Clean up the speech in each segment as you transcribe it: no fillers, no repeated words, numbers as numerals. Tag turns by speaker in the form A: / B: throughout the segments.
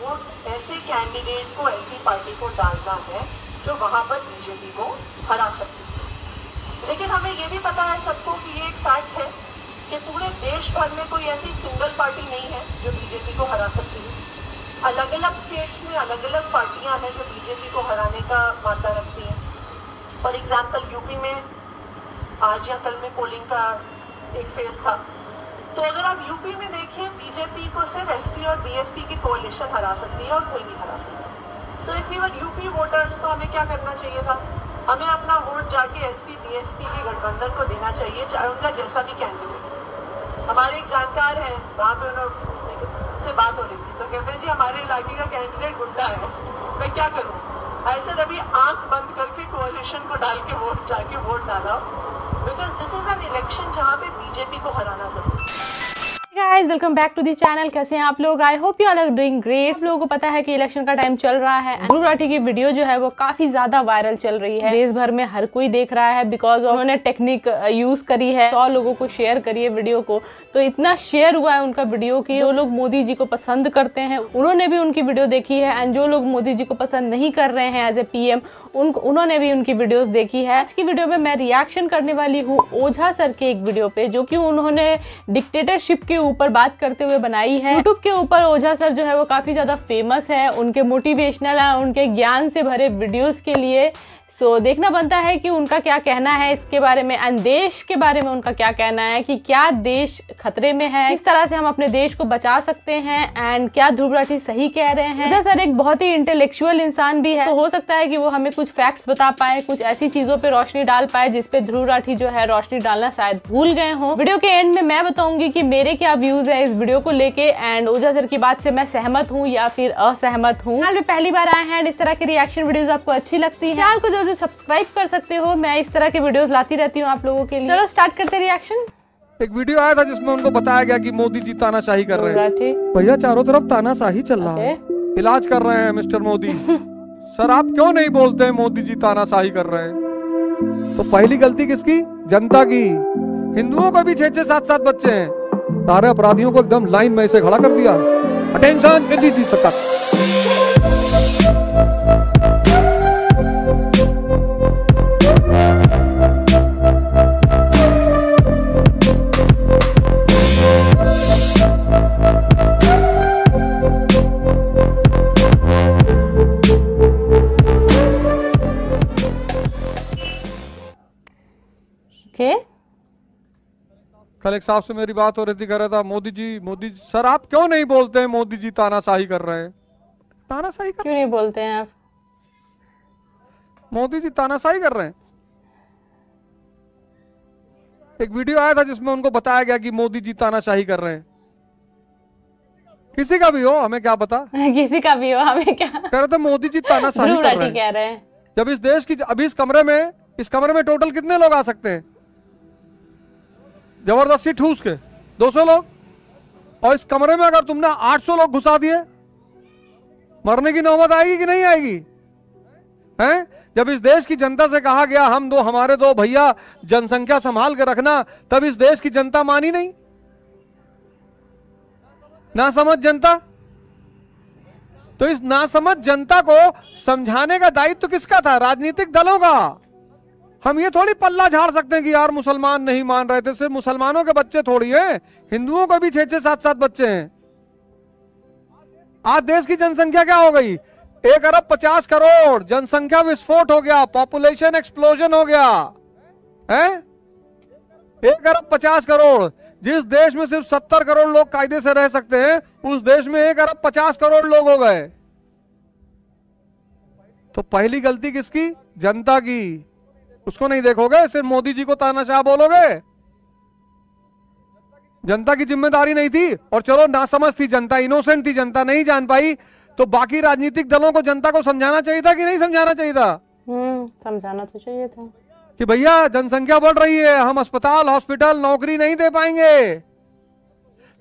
A: Vote ऐसे candidate को, ऐसी पार्टी को डालना है जो वहां पर बीजेपी को हरा सकती है। लेकिन हमें ये भी पता है सबको कि ये एक फैक्ट है कि पूरे देश भर में कोई ऐसी सिंगल पार्टी नहीं है जो बीजेपी को हरा सकती है। अलग अलग स्टेट्स में अलग अलग पार्टियां हैं जो बीजेपी को हराने का मानता रखती हैं। फॉर एग्जाम्पल यूपी में आज या कल में पोलिंग का एक फेज था, तो अगर आप यूपी में देखिए बीजेपी को सिर्फ एसपी और बीएसपी की कोalition हरा सकती है और कोई नहीं हरा सकता। So if we were UP voters तो हमें क्या करना चाहिए था? हमें अपना वोट जाके एसपी बीएसपी के गठबंधन को देना चाहिए, चाहे उनका जैसा भी कैंडिडेट। हमारे एक जानकार हैं, वहाँ पे उनसे बात हो रही थी, तो कहते हैं जी हमारे इलाके का कैंडिडेट गुंडा है, मैं क्या करूँ? ऐसे तभी आंख बंद करके कोalition को डाल के जाके वोट डाला, because this is an election जहाँ पे बीजेपी को हराना जरूरी है।
B: Guys welcome back to the channel. कैसे हैं आप लोग? I hope you all are doing great. आप लोगों को पता है कि इलेक्शन का टाइम चल रहा है। ध्रुव राठी की वीडियो जो है वो काफी ज्यादा वायरल चल रही है, देश भर में हर कोई देख रहा है, बिकॉज उन्होंने टेक्निक यूज करी है। 100 लोगों को शेयर करी है वीडियो को, तो इतना शेयर हुआ है उनका वीडियो की जो लोग मोदी जी को पसंद करते हैं उन्होंने भी उनकी वीडियो देखी है, एंड जो लोग मोदी जी को पसंद नहीं कर रहे हैं एज ए पीएम उन्होंने भी उनकी वीडियोस देखी है। आज की वीडियो में मैं रिएक्शन करने वाली हूँ ओझा सर के एक वीडियो पे, जो कि उन्होंने डिक्टेटरशिप के ऊपर बात करते हुए बनाई है। यूट्यूब के ऊपर ओझा सर जो है वो काफी ज्यादा फेमस है उनके मोटिवेशनल है, उनके ज्ञान से भरे वीडियोस के लिए। सो देखना बनता है कि उनका क्या कहना है इसके बारे में, एंड देश के बारे में उनका क्या कहना है कि क्या देश खतरे में है, किस तरह से हम अपने देश को बचा सकते हैं, एंड क्या ध्रुव राठी सही कह रहे हैं। ओझा सर एक बहुत ही इंटेलेक्चुअल इंसान भी है, तो हो सकता है कि वो हमें कुछ फैक्ट्स बता पाए, कुछ ऐसी चीजों पे रोशनी डाल पाए जिसपे ध्रुव राठी जो है रोशनी डालना शायद भूल गए हों। वीडियो के एंड में मैं बताऊंगी कि मेरे क्या व्यूज है इस वीडियो को लेके, एंड ओझा सर की बात से मैं सहमत हूँ या फिर असहमत हूँ। चैनल पे पहली बार आए हैं, इस तरह की रिएक्शन वीडियोस आपको अच्छी लगती है, चैनल को जरूर से सब्सक्राइब कर सकते हो। मैं इस तरह के वीडियोस लाती रहती हूँ आप लोगों के लिए। चलो स्टार्ट करते हैं रिएक्शन।
C: एक वीडियो आया था जिसमें उनको बताया गया कि मोदी जी तानाशाही कर रहे हैं। भैया चारों तरफ तानाशाही चल रहा है, इलाज कर रहे हैं मिस्टर मोदी। सर आप क्यों नहीं बोलते हैं मोदी जी तानाशाही कर रहे हैं? तो पहली गलती किसकी? जनता की। हिंदुओं को भी 6-6, 7-7 बच्चे हैं, सारे अपराधियों को एकदम लाइन में ऐसे खड़ा कर दिया। अटेंशन जी सरकार। कल एक साहब से मेरी बात हो रही थी, कह रहा था मोदी जी सर आप क्यों नहीं बोलते हैं मोदी जी तानाशाही कर रहे हैं? तानाशाही क्यों
B: नहीं बोलते हैं आप?
C: मोदी जी तानाशाही कर रहे हैं। एक वीडियो आया था जिसमें उनको बताया गया कि मोदी जी तानाशाही कर रहे हैं। किसी का भी हो हमें क्या पता,
B: किसी का भी हो हमें क्या।
C: कह रहे थे मोदी जी तानाशाही कर रहे हैं। जब इस देश की, अभी इस कमरे में टोटल कितने लोग आ सकते हैं? जबरदस्ती ठूस के 200 लोग, और इस कमरे में अगर तुमने 800 लोग घुसा दिए, मरने की नौबत आएगी कि नहीं आएगी? हैं? जब इस देश की जनता से कहा गया हमारे दो भैया जनसंख्या संभाल के रखना, तब इस देश की जनता मानी नहीं? ना समझ जनता। तो इस नासमझ जनता को समझाने का दायित्व किसका था? राजनीतिक दलों का। हम ये थोड़ी पल्ला झाड़ सकते हैं कि यार मुसलमान नहीं मान रहे थे, सिर्फ मुसलमानों के बच्चे थोड़ी हैं, हिंदुओं को भी 6-6, 7-7 बच्चे हैं। आज देश की जनसंख्या क्या हो गई? 1 अरब 50 करोड़। जनसंख्या विस्फोट हो गया, पॉपुलेशन एक्सप्लोजन हो गया है। 1 अरब 50 करोड़। जिस देश में सिर्फ 70 करोड़ लोग कायदे से रह सकते हैं, उस देश में 1 अरब 50 करोड़ लोग हो गए। तो पहली गलती किसकी? जनता की। उसको नहीं देखोगे, सिर्फ मोदी जी को तानाशाह बोलोगे। जनता की जिम्मेदारी नहीं थी, और चलो नासमझ थी जनता, इनोसेंट थी जनता, नहीं जान पाई, तो बाकी राजनीतिक दलों को जनता को समझाना चाहिए था कि नहीं समझाना चाहिए था?
B: समझाना तो चाहिए था
C: कि भैया जनसंख्या बढ़ रही है, हम अस्पताल, हॉस्पिटल, नौकरी नहीं दे पाएंगे।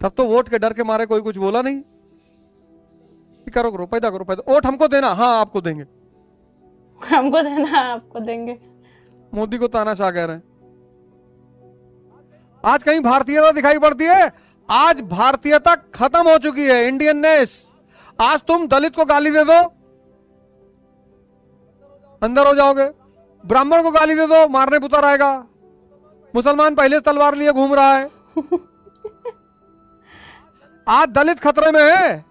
C: तब तो वोट के डर के मारे कोई कुछ बोला नहीं। करो पैदा करो, वोट हमको देना, हाँ आपको देंगे,
B: हमको देना आपको देंगे।
C: मोदी को तानाशाह कह रहे हैं। आज कहीं भारतीयता दिखाई पड़ती है? आज भारतीयता खत्म हो चुकी है, इंडियननेस। आज तुम दलित को गाली दे दो, अंदर हो जाओगे। ब्राह्मण को गाली दे दो, मारने पुतर आएगा। मुसलमान पहले तलवार लिए घूम रहा है। आज दलित खतरे में है,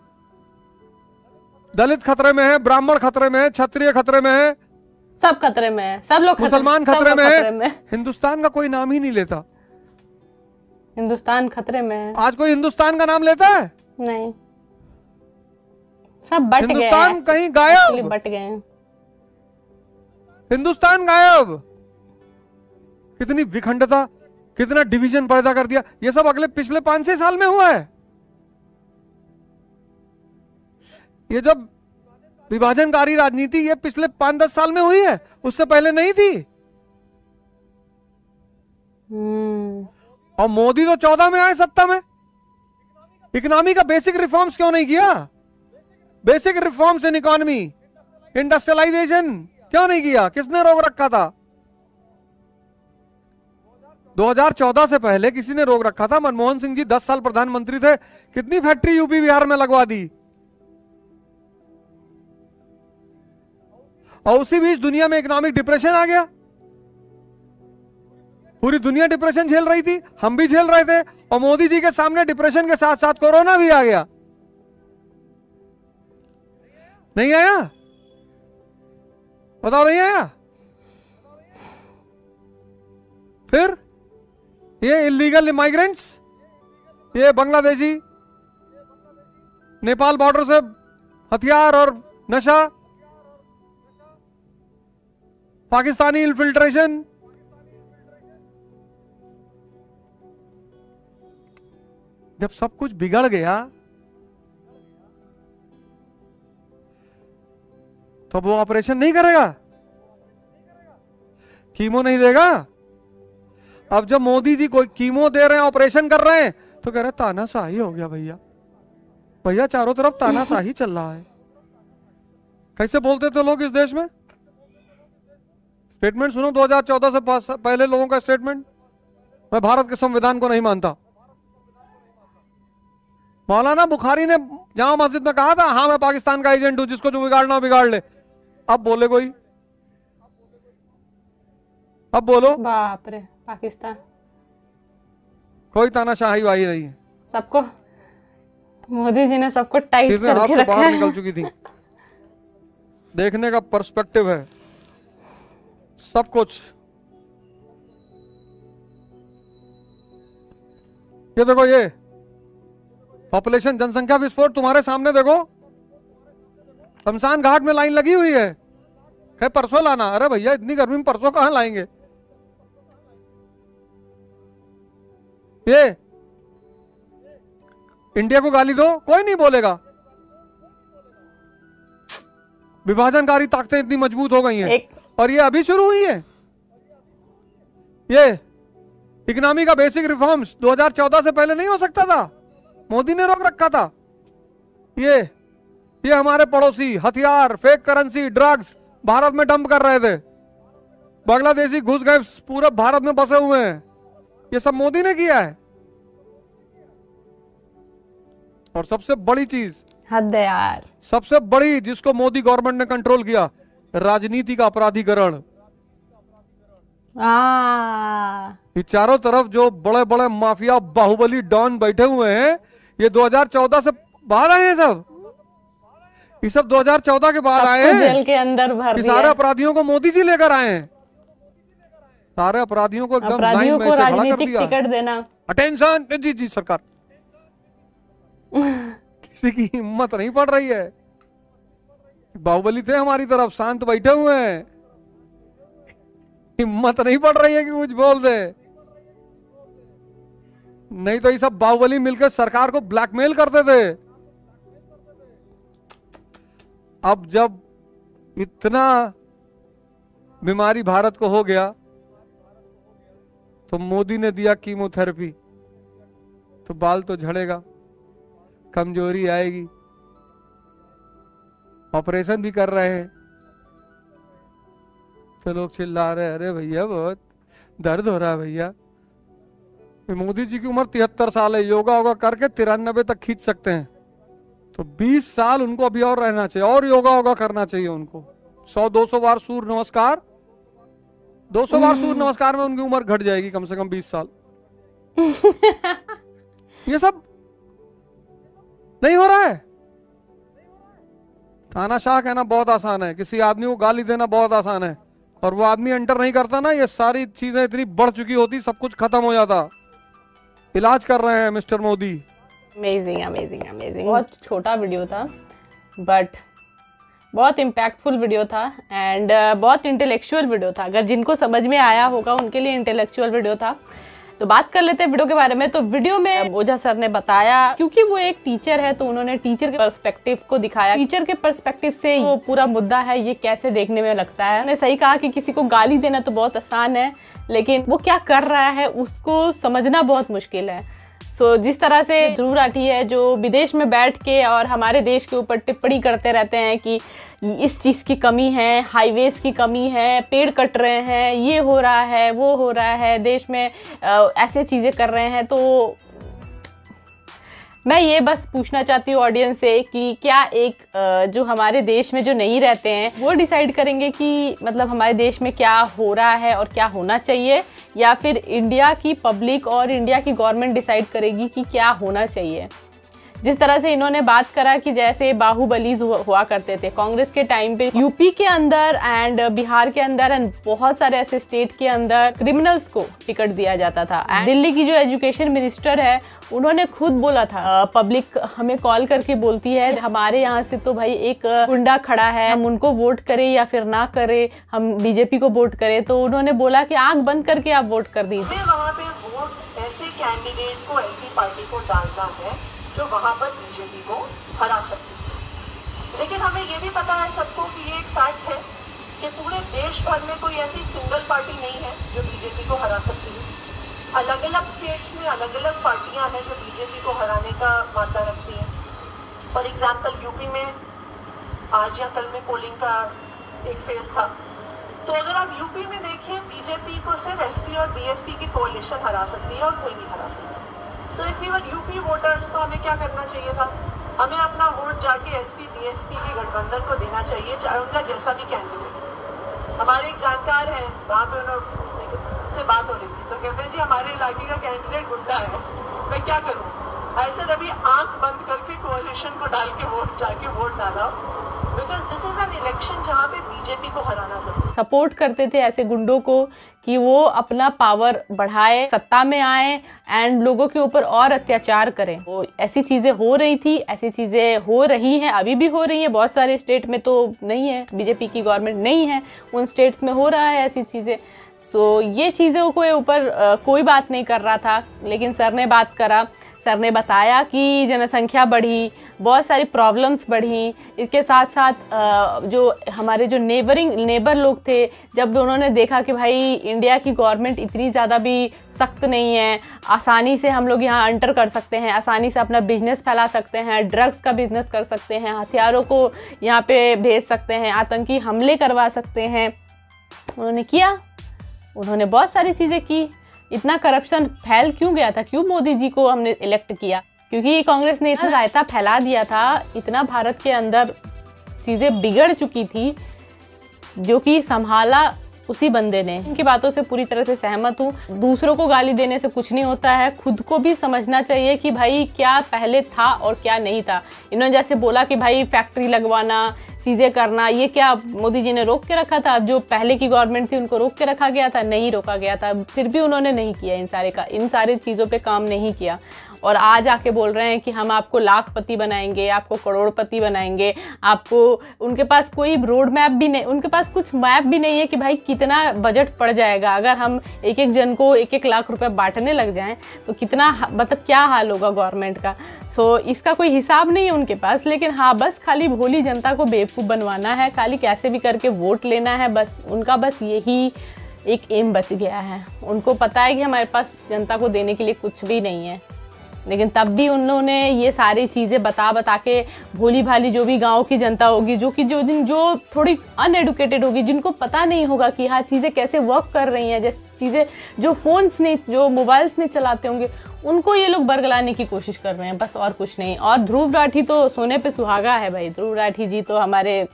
C: दलित खतरे में है, ब्राह्मण खतरे में है, क्षत्रिय खतरे में है,
B: सब खतरे में है, सब लोग
C: मुसलमान खतरे में है। हिंदुस्तान का कोई नाम ही नहीं लेता।
B: हिंदुस्तान खतरे में है।
C: आज कोई हिंदुस्तान का नाम लेता है?
B: नहीं, सब बट गए,
C: हिंदुस्तान कहीं गायब,
B: बट गए हैं।
C: हिंदुस्तान गायब। कितनी विखंडता, कितना डिवीजन पैदा कर दिया। ये सब अगले पिछले 5-6 साल में हुआ है। ये जब विभाजनकारी राजनीति ये पिछले 5-10 साल में हुई है, उससे पहले नहीं थी। और मोदी तो 14 में आए सत्ता में। इकोनॉमी का बेसिक रिफॉर्म्स क्यों नहीं किया? Basic reforms in economy, industrialization क्यों नहीं किया? किसने रोक रखा था? 2014 से पहले किसी ने रोक रखा था? मनमोहन सिंह जी 10 साल प्रधानमंत्री थे, कितनी फैक्ट्री यूपी बिहार में लगवा दी। और उसी बीच दुनिया में इकोनॉमिक डिप्रेशन आ गया। पूरी दुनिया डिप्रेशन झेल रही थी, हम भी झेल रहे थे, और मोदी जी के सामने डिप्रेशन के साथ साथ कोरोना भी आ गया। नहीं आया? बताओ, नहीं आया? फिर ये इलीगल इमाइग्रेंट्स, ये बांग्लादेशी, नेपाल बॉर्डर से हथियार और नशा, पाकिस्तानी इन्फिल्ट्रेशन, जब सब कुछ बिगड़ गया तो वो ऑपरेशन नहीं करेगा, कीमो नहीं देगा। अब जब मोदी जी कोई कीमो दे रहे हैं, ऑपरेशन कर रहे हैं, तो कह रहे तानाशाही हो गया भैया। भैया चारों तरफ तानाशाही चल रहा है। कैसे बोलते थे लोग इस देश में? स्टेटमेंट सुनो 2014 से पहले लोगों का स्टेटमेंट। मैं भारत के संविधान को नहीं मानता। मौलाना बुखारी ने जामा मस्जिद में कहा था, हाँ मैं पाकिस्तान का एजेंट हूं, जिसको जो बिगाड़ना हो बिगाड़ ले। अब बोले कोई, अब बोलो।
B: बाप रे, पाकिस्तान
C: कोई तानाशाही वाही नहीं है।
B: सबको मोदी जी ने सबको टाइट
C: चीजें हाथ
B: करके
C: से
B: रखा
C: बाहर
B: है।
C: निकल चुकी थी। देखने का पर्सपेक्टिव है सब कुछ। ये देखो, ये पॉपुलेशन, जनसंख्या विस्फोट तुम्हारे सामने देखो। शमशान घाट में लाइन लगी हुई है, कहे परसों लाना। अरे भैया इतनी गर्मी में परसों कहां लाएंगे? ये इंडिया को गाली दो, कोई नहीं बोलेगा। विभाजनकारी ताकतें इतनी मजबूत हो गई हैं, और ये अभी शुरू हुई है। ये इकोनॉमी का बेसिक रिफॉर्म्स 2014 से पहले नहीं हो सकता था, मोदी ने रोक रखा था। ये हमारे पड़ोसी हथियार, फेक करेंसी, ड्रग्स भारत में डंप कर रहे थे। बांग्लादेशी घुस गए, पूरे भारत में बसे हुए हैं। ये सब मोदी ने किया है। और सबसे बड़ी चीज,
B: हद है यार,
C: सबसे बड़ी जिसको मोदी गवर्नमेंट ने कंट्रोल किया, राजनीति का अपराधीकरण। ये चारों तरफ जो बड़े बड़े माफिया बाहुबली डॉन बैठे हुए हैं, ये 2014 से बाहर आए हैं। सब ये सब 2014 के बाद आए हैं।
B: जेल के अंदर भर दिया।
C: सारे अपराधियों को मोदी जी लेकर आए हैं। सारे अपराधियों को एकदम
B: अपराधियों को राजनीतिक टिकट देना।
C: अटेंशन, जी जी सरकार। किसी की हिम्मत नहीं पड़ रही है। बाहुबली थे हमारी तरफ, शांत बैठे हुए हैं, हिम्मत नहीं पड़ रही है कि कुछ बोल दे। नहीं तो ये सब बाहुबली मिलकर सरकार को ब्लैकमेल करते थे। अब जब इतना बीमारी भारत को हो गया, तो मोदी ने दिया कीमोथेरेपी, तो बाल तो झड़ेगा, कमजोरी आएगी। ऑपरेशन भी कर रहे हैं, तो लोग चिल्ला रहे, अरे भैया बहुत दर्द हो रहा है भैया। मोदी जी की उम्र 73 साल है, योगा होगा करके 93 तक खींच सकते हैं। तो 20 साल उनको अभी और रहना चाहिए, और योगा करना चाहिए उनको। 100-200 बार सूर्य नमस्कार, 200 बार सूर्य नमस्कार में उनकी उम्र घट जाएगी कम से कम 20 साल। ये सब नहीं हो रहा है। तानाशाह कहना बहुत आसान है, किसी आदमी को गाली देना बहुत आसान है, और वो आदमी एंटर नहीं करता ना, ये सारी चीजें इतनी बढ़ चुकी होती, सब कुछ खत्म हो जाता। इलाज कर रहे हैं mister Modi.
B: Amazing amazing amazing. बहुत छोटा वीडियो था बट बहुत इम्पैक्टफुल वीडियो था एंड बहुत इंटेलेक्चुअल वीडियो था। अगर जिनको समझ में आया होगा उनके लिए इंटेलेक्चुअल वीडियो था। तो बात कर लेते हैं वीडियो के बारे में। तो वीडियो में ओझा सर ने बताया, क्योंकि वो एक टीचर है तो उन्होंने टीचर के पर्सपेक्टिव को दिखाया। टीचर के पर्सपेक्टिव से वो पूरा मुद्दा है ये कैसे देखने में लगता है। उन्होंने सही कहा कि किसी को गाली देना तो बहुत आसान है, लेकिन वो क्या कर रहा है उसको समझना बहुत मुश्किल है। जिस तरह से ध्रुव राठी है जो विदेश में बैठ के और हमारे देश के ऊपर टिप्पणी करते रहते हैं कि इस चीज़ की कमी है, हाईवेज की कमी है, पेड़ कट रहे हैं, ये हो रहा है, वो हो रहा है, देश में ऐसे चीज़ें कर रहे हैं। तो मैं ये बस पूछना चाहती हूँ ऑडियंस से कि क्या एक जो हमारे देश में जो नहीं रहते हैं वो डिसाइड करेंगे कि मतलब हमारे देश में क्या हो रहा है और क्या होना चाहिए, या फिर इंडिया की पब्लिक और इंडिया की गवर्नमेंट डिसाइड करेगी कि क्या होना चाहिए। जिस तरह से इन्होंने बात करा कि जैसे बाहुबलीज हुआ करते थे कांग्रेस के टाइम पे, यूपी के अंदर एंड बिहार के अंदर एंड बहुत सारे ऐसे स्टेट के अंदर क्रिमिनल्स को टिकट दिया जाता था। दिल्ली की जो एजुकेशन मिनिस्टर है उन्होंने खुद बोला था, पब्लिक हमें कॉल करके बोलती है हमारे यहाँ से तो भाई एक गुंडा खड़ा है, हम उनको वोट करें या फिर ना करें, हम बीजेपी को वोट करें। तो उन्होंने बोला कि आंख बंद करके आप वोट कर दीजिए।
A: वहाँ पे वोट ऐसे कैंडिडेट को, ऐसी पार्टी को डालना है जो वहां पर बीजेपी को हरा सकती है। लेकिन हमें ये भी पता है सबको कि ये एक फैक्ट है कि पूरे देश भर में कोई ऐसी सिंगल पार्टी नहीं है जो बीजेपी को हरा सकती है। अलग अलग स्टेट्स में अलग अलग पार्टियां हैं जो बीजेपी को हराने का मादा रखती हैं। फॉर एग्जाम्पल यूपी में आज या कल में पोलिंग का एक फेज था, तो अगर आप यूपी में देखिए बीजेपी को सिर्फ एसपी और बीएसपी की कोalition हरा सकती है और कोई नहीं हरा सकता। So if we were UP voters तो हमें क्या करना चाहिए था, हमें अपना वोट जाके एसपी बीएसपी के गठबंधन को देना चाहिए, चाहे उनका जैसा भी कैंडिडेट। हमारे एक जानकार हैं, वहाँ पे उनसे बात हो रही थी, तो कहते हैं जी हमारे इलाके का कैंडिडेट गुंडा है, मैं क्या करूँ। ऐसे तभी आंख बंद करके कोalition को डाल के वोट जाके वोट डाला, because this is an election जहाँ पे बीजेपी को हराना जरूरी।
B: सपोर्ट करते थे ऐसे गुंडों को कि वो अपना पावर बढ़ाए, सत्ता में आए एंड लोगों के ऊपर और अत्याचार करें। तो ऐसी चीज़ें हो रही थी, ऐसी चीज़ें हो रही हैं, अभी भी हो रही हैं। बहुत सारे स्टेट में तो नहीं है, बीजेपी की गवर्नमेंट नहीं है, उन स्टेट्स में हो रहा है ऐसी चीज़ें। ये चीज़ों के ऊपर कोई बात नहीं कर रहा था, लेकिन सर ने बात करा। सर ने बताया कि जनसंख्या बढ़ी, बहुत सारी प्रॉब्लम्स बढ़ी, इसके साथ साथ जो हमारे जो नेबर लोग थे, जब उन्होंने देखा कि भाई इंडिया की गवर्नमेंट इतनी ज़्यादा भी सख्त नहीं है, आसानी से हम लोग यहाँ एंटर कर सकते हैं, आसानी से अपना बिजनेस फैला सकते हैं, ड्रग्स का बिजनेस कर सकते हैं, हथियारों को यहाँ पे भेज सकते हैं, आतंकी हमले करवा सकते हैं, उन्होंने किया। उन्होंने बहुत सारी चीज़ें की। इतना करप्शन फैल क्यों गया था, क्यों मोदी जी को हमने इलेक्ट किया? क्योंकि कांग्रेस ने इतना रायता फैला दिया था, इतना भारत के अंदर चीज़ें बिगड़ चुकी थी, जो कि संभाला उसी बंदे ने। इनकी बातों से पूरी तरह से सहमत हूँ। दूसरों को गाली देने से कुछ नहीं होता है, खुद को भी समझना चाहिए कि भाई क्या पहले था और क्या नहीं था। इन्होंने जैसे बोला कि भाई फैक्ट्री लगवाना, चीज़ें करना, ये क्या मोदी जी ने रोक के रखा था? अब जो पहले की गवर्नमेंट थी उनको रोक के रखा गया था? नहीं रोका गया था, फिर भी उन्होंने नहीं किया इन सारे चीज़ों पे काम नहीं किया। और आज आके बोल रहे हैं कि हम आपको लाखपति बनाएंगे, आपको करोड़पति बनाएंगे, आपको। उनके पास कोई रोड मैप भी नहीं, उनके पास कुछ मैप भी नहीं है कि भाई कितना बजट पड़ जाएगा। अगर हम एक एक जन को 1-1 लाख रुपए बांटने लग जाएं तो कितना मतलब क्या हाल होगा गवर्नमेंट का। इसका कोई हिसाब नहीं है उनके पास। लेकिन हाँ, बस खाली भोली जनता को बेवकूफ़ बनवाना है, खाली कैसे भी करके वोट लेना है, बस उनका बस यही एक एम बच गया है। उनको पता है कि हमारे पास जनता को देने के लिए कुछ भी नहीं है। लेकिन तब भी उन्होंने ये सारी चीज़ें बता के भोली भाली जो भी गांव की जनता होगी, जो थोड़ी अनएडुकेटेड होगी, जिनको पता नहीं होगा कि हाँ चीज़ें कैसे वर्क कर रही हैं, जैसे चीज़ें जो मोबाइल्स नहीं चलाते होंगे, उनको ये लोग बरगलाने की कोशिश कर रहे हैं, बस और कुछ नहीं। और ध्रुव राठी तो सोने पे सुहागा है भाई। ध्रुव राठी जी तो हमारे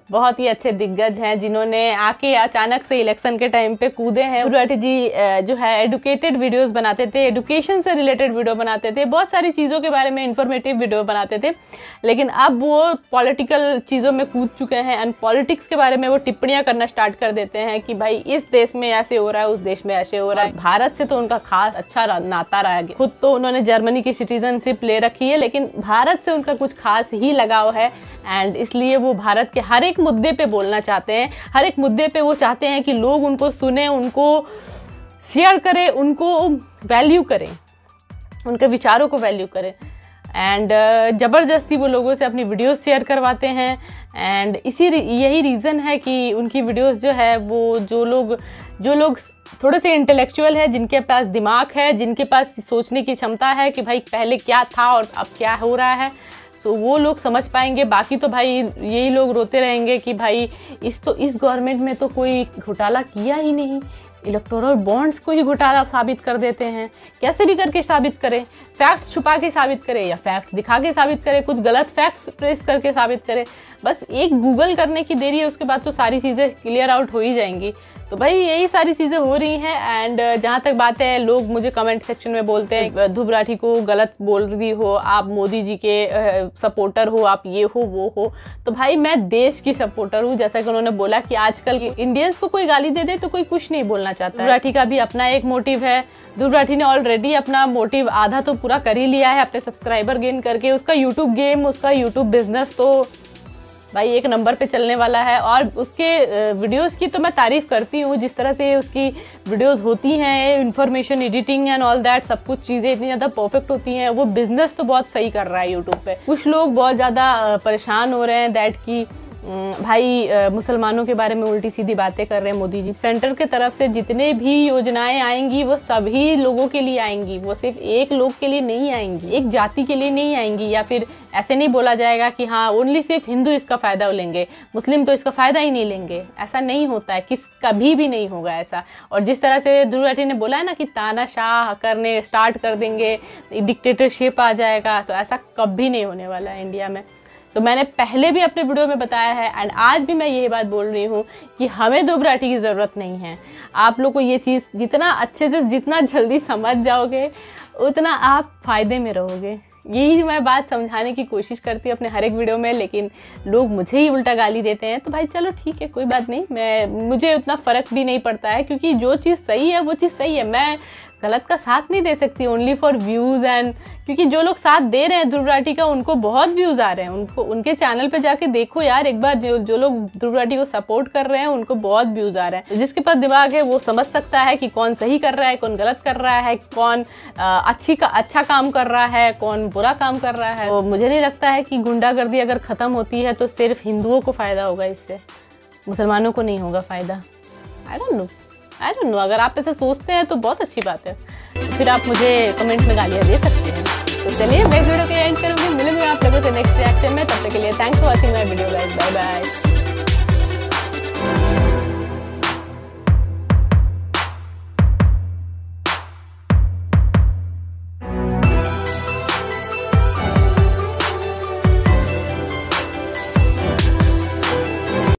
B: बहुत ही अच्छे दिग्गज हैं, जिन्होंने आके अचानक से इलेक्शन के टाइम पे कूदे हैं। ध्रुव राठी जी जो है एडुकेटेड वीडियोस बनाते थे, एडुकेशन से रिलेटेड वीडियो बनाते थे, बहुत सारी चीज़ों के बारे में इंफॉर्मेटिव वीडियो बनाते थे। लेकिन अब वो पॉलिटिकल चीज़ों में कूद चुके हैं एंड पॉलिटिक्स के बारे में वो टिप्पणियाँ करना स्टार्ट कर देते हैं कि भाई इस देश में ऐसे हो रहा है, उस देश में ऐसे हो रहा है। भारत से तो उनका खास अच्छा नाता रहा है। खुद तो उन्होंने जर्मनी की सिटीजनशिप ले रखी है, लेकिन भारत से उनका कुछ खास ही लगाव है एंड इसलिए वो भारत के हर एक मुद्दे पे बोलना चाहते हैं। हर एक मुद्दे पे वो चाहते हैं कि लोग उनको सुने, उनको शेयर करें, उनको वैल्यू करें, उनके विचारों को वैल्यू करें एंड ज़बरदस्ती वो लोगों से अपनी वीडियोस शेयर करवाते हैं। एंड यही रीज़न है कि उनकी वीडियोस जो है वो जो लोग थोड़े से इंटेलेक्चुअल है, जिनके पास दिमाग है, जिनके पास सोचने की क्षमता है कि भाई पहले क्या था और अब क्या हो रहा है, तो वो लोग समझ पाएंगे। बाकी तो भाई यही लोग रोते रहेंगे कि भाई इस गवर्नमेंट में तो कोई घोटाला किया ही नहीं, इलेक्टोरल बॉन्ड्स को ही घोटाला साबित कर देते हैं। कैसे भी करके साबित करें, फैक्ट्स छुपा के साबित करें या फैक्ट्स दिखा के साबित करें, कुछ गलत फैक्ट्स प्रेस करके साबित करें, बस एक गूगल करने की देरी है, उसके बाद तो सारी चीज़ें क्लियर आउट हो ही जाएंगी। तो भाई यही सारी चीज़ें हो रही हैं एंड जहाँ तक बात है, लोग मुझे कमेंट सेक्शन में बोलते हैं ध्रुव राठी को गलत बोल रही हो, आप मोदी जी के सपोर्टर हो, आप ये हो वो हो। तो भाई मैं देश की सपोर्टर हूँ, जैसा कि उन्होंने बोला कि आजकल के इंडियंस को कोई गाली दे दे तो कोई कुछ नहीं बोलना चाहता। ध्रुव राठी का भी अपना एक मोटिव है। ध्रुव राठी ने ऑलरेडी अपना मोटिव आधा तो पूरा कर ही लिया है अपने सब्सक्राइबर गेन करके। उसका यूट्यूब गेम, उसका यूट्यूब बिजनेस तो भाई एक नंबर पे चलने वाला है और उसके वीडियोस की तो मैं तारीफ़ करती हूँ, जिस तरह से उसकी वीडियोस होती हैं, information editing and all that, सब कुछ चीज़ें इतनी ज़्यादा परफेक्ट होती हैं। वो बिज़नेस तो बहुत सही कर रहा है यूट्यूब पे। कुछ लोग बहुत ज़्यादा परेशान हो रहे हैं दैट कि भाई मुसलमानों के बारे में उल्टी सीधी बातें कर रहे हैं मोदी जी। सेंटर के तरफ से जितने भी योजनाएं आएंगी वो सभी लोगों के लिए आएंगी, वो सिर्फ एक लोग के लिए नहीं आएंगी, एक जाति के लिए नहीं आएंगी। या फिर ऐसे नहीं बोला जाएगा कि हाँ ओनली सिर्फ हिंदू इसका फ़ायदा लेंगे, मुस्लिम तो इसका फ़ायदा ही नहीं लेंगे। ऐसा नहीं होता है, कभी भी नहीं होगा ऐसा। और जिस तरह से ध्रुव राठी ने बोला है ना कि तानाशाह करने स्टार्ट कर देंगे, डिक्टेटरशिप आ जाएगा, तो ऐसा कभी नहीं होने वाला है इंडिया में। तो मैंने पहले भी अपने वीडियो में बताया है एंड आज भी मैं यही बात बोल रही हूँ कि हमें ध्रुव राठी की ज़रूरत नहीं है। आप लोग को ये चीज़ जितना अच्छे से, जितना जल्दी समझ जाओगे, उतना आप फ़ायदे में रहोगे। यही मैं बात समझाने की कोशिश करती हूँ अपने हर एक वीडियो में, लेकिन लोग मुझे ही उल्टा गाली देते हैं। तो भाई चलो ठीक है, कोई बात नहीं, मुझे उतना फ़र्क भी नहीं पड़ता है, क्योंकि जो चीज़ सही है वो चीज़ सही है। मैं गलत का साथ नहीं दे सकती ओनली फॉर व्यूज़ एंड, क्योंकि जो लोग साथ दे रहे हैं ध्रुव राठी का, उनको बहुत व्यूज़ आ रहे हैं। उनको उनके चैनल पे जाके देखो यार एक बार, जो लोग ध्रुव राठी को सपोर्ट कर रहे हैं उनको बहुत व्यूज़ आ रहे हैं। तो जिसके पास दिमाग है वो समझ सकता है कि कौन सही कर रहा है, कौन गलत कर रहा है, कौन अच्छा काम कर रहा है, कौन बुरा काम कर रहा है। तो मुझे नहीं लगता है कि गुंडागर्दी अगर ख़त्म होती है तो सिर्फ हिंदुओं को फ़ायदा होगा, इससे मुसलमानों को नहीं होगा फ़ायदा। आई डोंट नो, अगर आप ऐसे सोचते हैं तो बहुत अच्छी बात है, फिर आप मुझे कमेंट में गालियाँ दे सकते हैं। तो चलिए नेक्स्ट वीडियो के एंड करूँगी, मिलेंगे आप लोगों से नेक्स्ट रिएक्शन में। तब तक के लिए thanks for watching my video guys, bye bye.